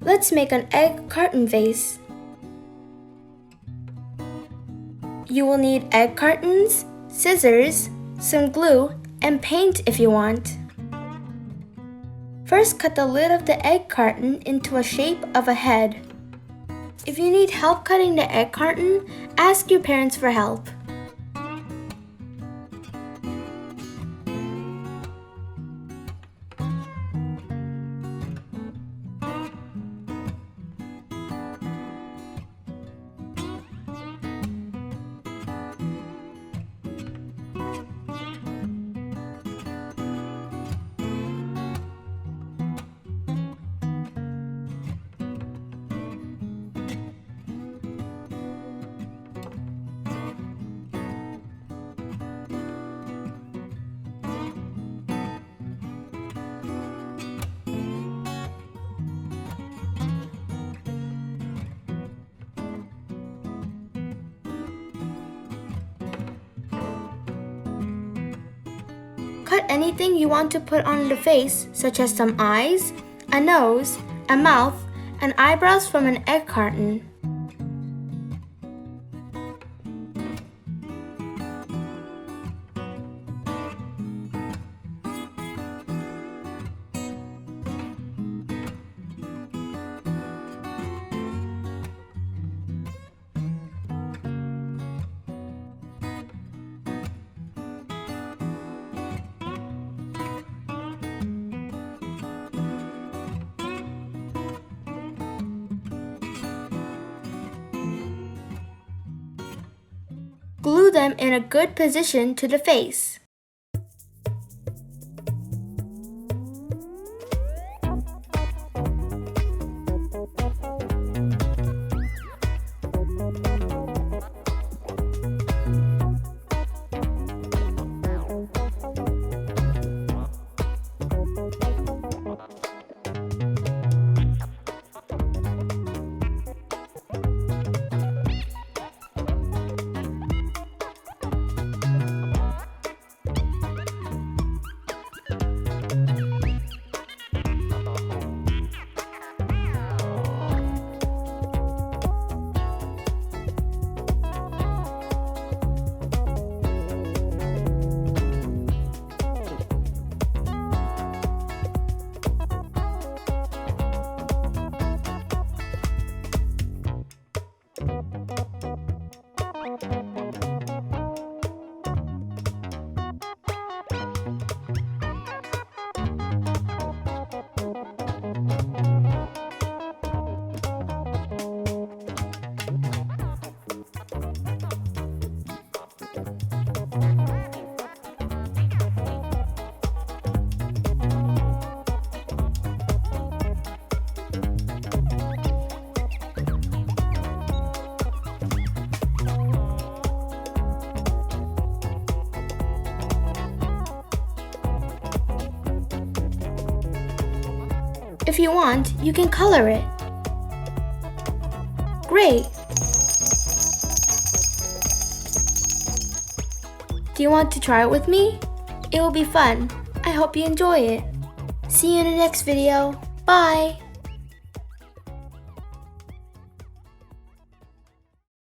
Let's make an egg carton vase. You will need egg cartons, scissors, some glue, and paint if you want. First, cut the lid of the egg carton into a shape of a head. If you need help cutting the egg carton, ask your parents for help. Cut anything you want to put on the face, such as some eyes, a nose, a mouth, and eyebrows from an egg carton. Glue them in a good position to the face. If you want, you can color it. Great! Do you want to try it with me? It will be fun. I hope you enjoy it. See you in the next video. Bye!